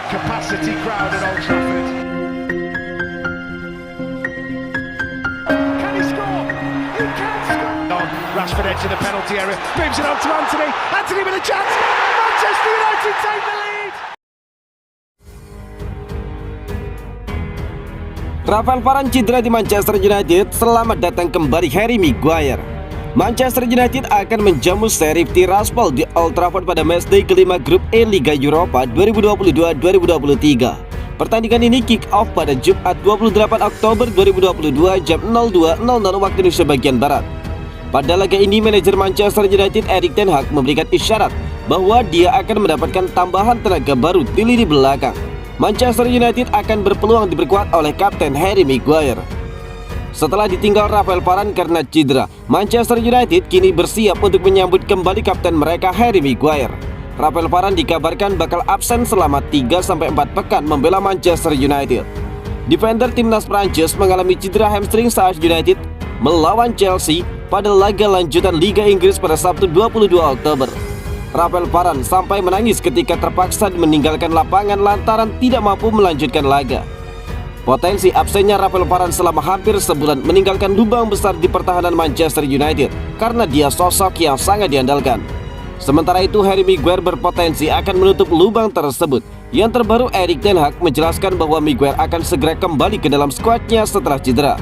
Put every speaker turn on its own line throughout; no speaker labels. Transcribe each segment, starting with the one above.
capacity crowd at Old Trafford. Can he score? He can score! On Rashford edge of the penalty area, moves it on to Anthony. Anthony with a chance. Manchester United take the lead.
Rafael Varane cedera di Manchester United. Selamat datang kembali Harry Maguire. Manchester United akan menjamu Sheriff Tiraspol di Old Trafford pada matchday kelima Grup E Liga Eropa 2022-2023. Pertandingan ini kick off pada Jumat 28 Oktober 2022 jam 02.00 waktu Indonesia bagian Barat. Pada laga ini, manajer Manchester United Erik ten Hag memberikan isyarat bahwa dia akan mendapatkan tambahan tenaga baru di lini belakang. Manchester United akan berpeluang diperkuat oleh Kapten Harry Maguire. Setelah ditinggal Rafael Varane karena cedera, Manchester United kini bersiap untuk menyambut kembali kapten mereka Harry Maguire. Rafael Varane dikabarkan bakal absen selama 3-4 pekan membela Manchester United. Defender timnas Prancis mengalami cedera hamstring saat United melawan Chelsea pada laga lanjutan Liga Inggris pada Sabtu 22 Oktober. Rafael Varane sampai menangis ketika terpaksa meninggalkan lapangan lantaran tidak mampu melanjutkan laga. Potensi absennya Rafael Varane selama hampir sebulan meninggalkan lubang besar di pertahanan Manchester United karena dia sosok yang sangat diandalkan. Sementara itu, Harry Maguire berpotensi akan menutup lubang tersebut. Yang terbaru, Erik ten Hag menjelaskan bahwa Maguire akan segera kembali ke dalam skuadnya setelah cedera.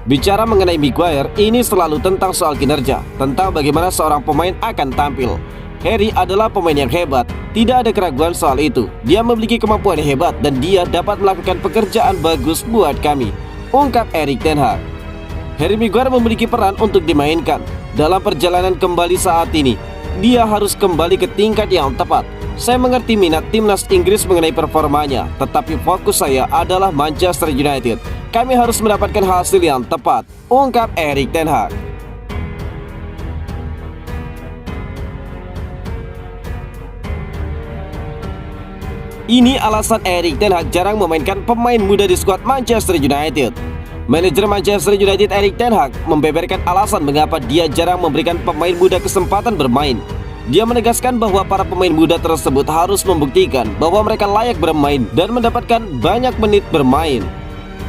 Bicara mengenai Maguire, ini selalu tentang soal kinerja, tentang bagaimana seorang pemain akan tampil. Harry adalah pemain yang hebat, tidak ada keraguan soal itu. Dia memiliki kemampuan yang hebat dan dia dapat melakukan pekerjaan bagus buat kami, ungkap Erik ten Hag. Harry Maguire memiliki peran untuk dimainkan. Dalam perjalanan kembali saat ini, dia harus kembali ke tingkat yang tepat. Saya mengerti minat timnas Inggris mengenai performanya, tetapi fokus saya adalah Manchester United. Kami harus mendapatkan hasil yang tepat, ungkap Erik ten Hag. Ini alasan Erik ten Hag jarang memainkan pemain muda di skuad Manchester United. Manajer Manchester United Erik ten Hag membeberkan alasan mengapa dia jarang memberikan pemain muda kesempatan bermain. Dia menegaskan bahwa para pemain muda tersebut harus membuktikan bahwa mereka layak bermain dan mendapatkan banyak menit bermain.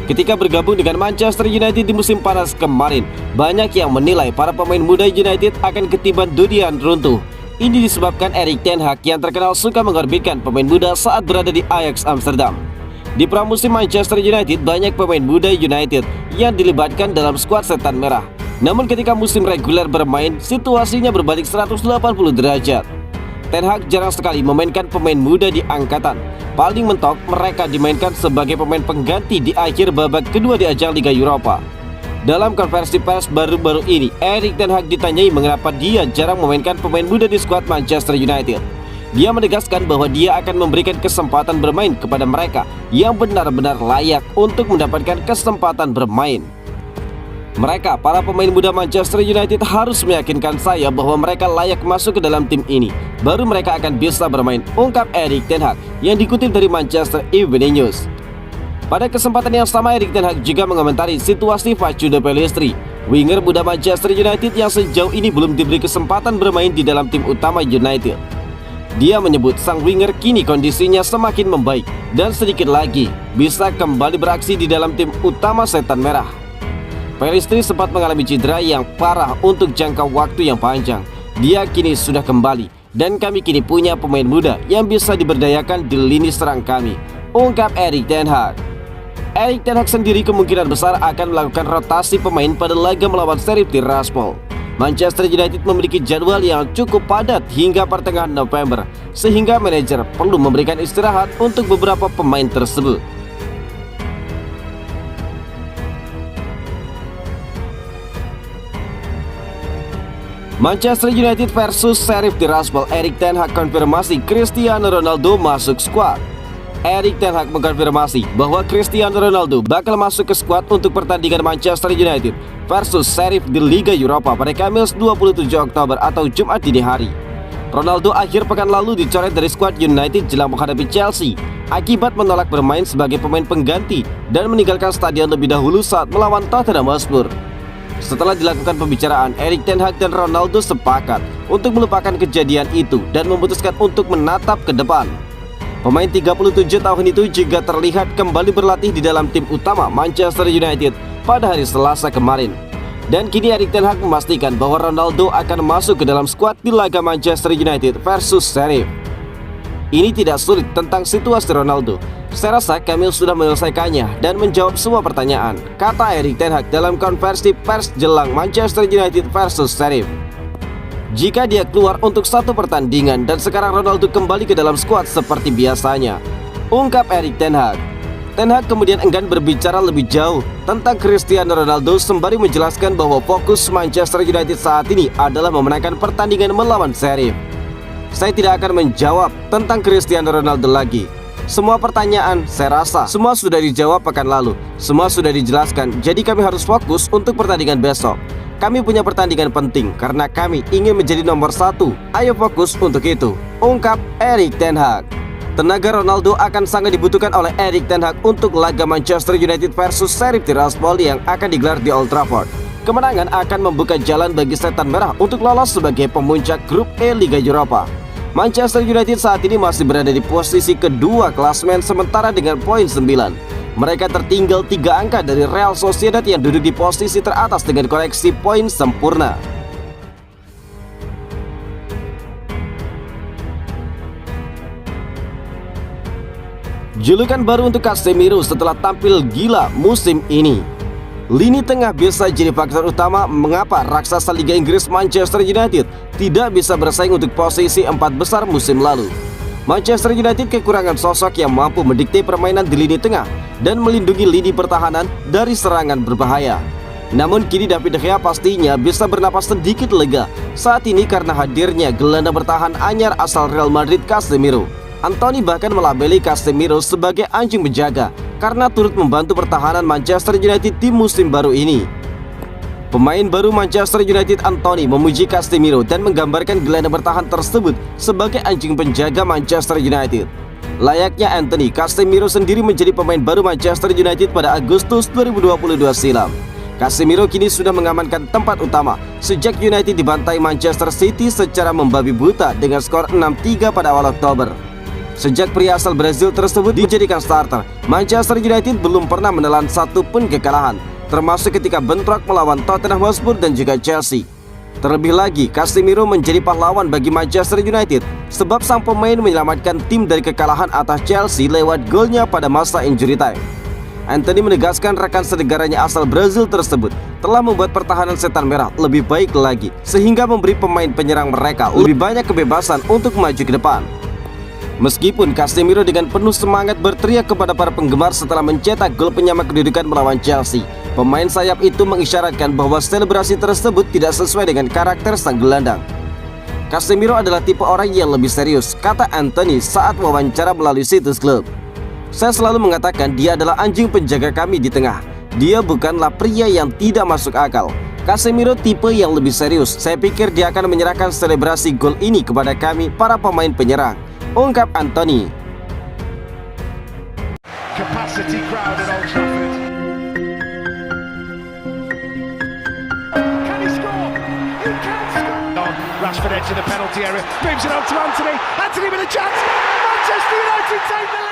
Ketika bergabung dengan Manchester United di musim panas kemarin, banyak yang menilai para pemain muda United akan ketiban dunian runtuh. Ini disebabkan Erik ten Hag yang terkenal suka mengorbitkan pemain muda saat berada di Ajax Amsterdam. Di pramusim Manchester United, banyak pemain muda United yang dilibatkan dalam skuad setan merah. Namun ketika musim reguler bermain, situasinya berbalik 180 derajat. Ten Hag jarang sekali memainkan pemain muda di angkatan. Paling mentok mereka dimainkan sebagai pemain pengganti di akhir babak kedua di ajang Liga Eropa. Dalam konversi pers baru-baru ini, Erik ten Hag ditanyai mengapa dia jarang memainkan pemain muda di skuad Manchester United. Dia menegaskan bahwa dia akan memberikan kesempatan bermain kepada mereka yang benar-benar layak untuk mendapatkan kesempatan bermain. Mereka, para pemain muda Manchester United, harus meyakinkan saya bahwa mereka layak masuk ke dalam tim ini. Baru mereka akan bisa bermain, ungkap Erik ten Hag yang dikutip dari Manchester Evening News. Pada kesempatan yang sama, Erik ten Hag juga mengomentari situasi Facu de Pellistri, winger muda Manchester United yang sejauh ini belum diberi kesempatan bermain di dalam tim utama United. Dia menyebut sang winger kini kondisinya semakin membaik dan sedikit lagi bisa kembali beraksi di dalam tim utama setan merah. Pellistri sempat mengalami cedera yang parah untuk jangka waktu yang panjang. Dia kini sudah kembali dan kami kini punya pemain muda yang bisa diberdayakan di lini serang kami, ungkap Erik ten Hag. Erik ten Hag sendiri kemungkinan besar akan melakukan rotasi pemain pada laga melawan Sheriff Tiraspol. Manchester United memiliki jadwal yang cukup padat hingga pertengahan November, sehingga manajer perlu memberikan istirahat untuk beberapa pemain tersebut. Manchester United versus Sheriff Tiraspol. Erik ten Hag konfirmasi Cristiano Ronaldo masuk skuad. Erik ten Hag mengkonfirmasi bahwa Cristiano Ronaldo bakal masuk ke skuad untuk pertandingan Manchester United versus Sheriff di Liga Eropa pada Kamis 27 Oktober atau Jumat dini hari. Ronaldo akhir pekan lalu dicoret dari skuad United jelang menghadapi Chelsea akibat menolak bermain sebagai pemain pengganti dan meninggalkan stadion lebih dahulu saat melawan Tottenham Hotspur. Setelah dilakukan pembicaraan, Erik ten Hag dan Ronaldo sepakat untuk melupakan kejadian itu dan memutuskan untuk menatap ke depan. Pemain 37 tahun itu juga terlihat kembali berlatih di dalam tim utama Manchester United pada hari Selasa kemarin. Dan kini Erik ten Hag memastikan bahwa Ronaldo akan masuk ke dalam skuad di laga Manchester United versus Sheriff. Ini tidak sulit tentang situasi Ronaldo. Saya rasa kami sudah menyelesaikannya dan menjawab semua pertanyaan, kata Erik ten Hag dalam konversi pers jelang Manchester United versus Sheriff. Jika dia keluar untuk satu pertandingan dan sekarang Ronaldo kembali ke dalam skuad seperti biasanya, ungkap Erik ten Hag. Ten Hag kemudian enggan berbicara lebih jauh tentang Cristiano Ronaldo sembari menjelaskan bahwa fokus Manchester United saat ini adalah memenangkan pertandingan melawan Sheriff. Saya tidak akan menjawab tentang Cristiano Ronaldo lagi. Semua pertanyaan saya rasa semua sudah dijawab pekan lalu. Semua sudah dijelaskan, jadi kami harus fokus untuk pertandingan besok. Kami punya pertandingan penting karena kami ingin menjadi nomor 1. Ayo fokus untuk itu, ungkap Erik ten Hag. Tenaga Ronaldo akan sangat dibutuhkan oleh Erik ten Hag untuk laga Manchester United versus Sheriff Tiraspol yang akan digelar di Old Trafford. Kemenangan akan membuka jalan bagi Setan Merah untuk lolos sebagai pemuncak grup E Liga Eropa. Manchester United saat ini masih berada di posisi kedua klasemen sementara dengan poin 9. Mereka tertinggal 3 angka dari Real Sociedad yang duduk di posisi teratas dengan koleksi poin sempurna. Julukan baru untuk Casemiro setelah tampil gila musim ini. Lini tengah bisa jadi faktor utama mengapa raksasa Liga Inggris Manchester United tidak bisa bersaing untuk posisi 4 besar musim lalu. Manchester United kekurangan sosok yang mampu mendikte permainan di lini tengah dan melindungi lini pertahanan dari serangan berbahaya. Namun kini David De Gea pastinya bisa bernapas sedikit lega saat ini karena hadirnya gelandang bertahan anyar asal Real Madrid Casemiro. Anthony bahkan melabeli Casemiro sebagai anjing penjaga karena turut membantu pertahanan Manchester United di musim baru ini. Pemain baru Manchester United Anthony memuji Casemiro dan menggambarkan gelandang bertahan tersebut sebagai anjing penjaga Manchester United. Layaknya Anthony, Casemiro sendiri menjadi pemain baru Manchester United pada Agustus 2022 silam. Casemiro kini sudah mengamankan tempat utama sejak United dibantai Manchester City secara membabi buta dengan skor 6-3 pada awal Oktober. Sejak pria asal Brazil tersebut dijadikan starter, Manchester United belum pernah menelan satu pun kekalahan, termasuk ketika bentrok melawan Tottenham Hotspur dan juga Chelsea. Terlebih lagi, Casemiro menjadi pahlawan bagi Manchester United sebab sang pemain menyelamatkan tim dari kekalahan atas Chelsea lewat golnya pada masa injury time. Anthony menegaskan rekan senegaranya asal Brazil tersebut telah membuat pertahanan Setan Merah lebih baik lagi sehingga memberi pemain penyerang mereka lebih banyak kebebasan untuk maju ke depan. Meskipun Casemiro dengan penuh semangat berteriak kepada para penggemar setelah mencetak gol penyama kedudukan melawan Chelsea, pemain sayap itu mengisyaratkan bahwa selebrasi tersebut tidak sesuai dengan karakter sang gelandang. Casemiro adalah tipe orang yang lebih serius, kata Anthony saat wawancara melalui situs klub. Saya selalu mengatakan dia adalah anjing penjaga kami di tengah. Dia bukanlah pria yang tidak masuk akal. Casemiro tipe yang lebih serius. Saya pikir dia akan menyerahkan selebrasi gol ini kepada kami para pemain penyerang, ungkap Anthony.
Capacity crowd at Old Trafford. Can he score? He can score. On Rashford edge of the penalty area, moves it on to Anthony. Anthony with a chance. Manchester United take the lead.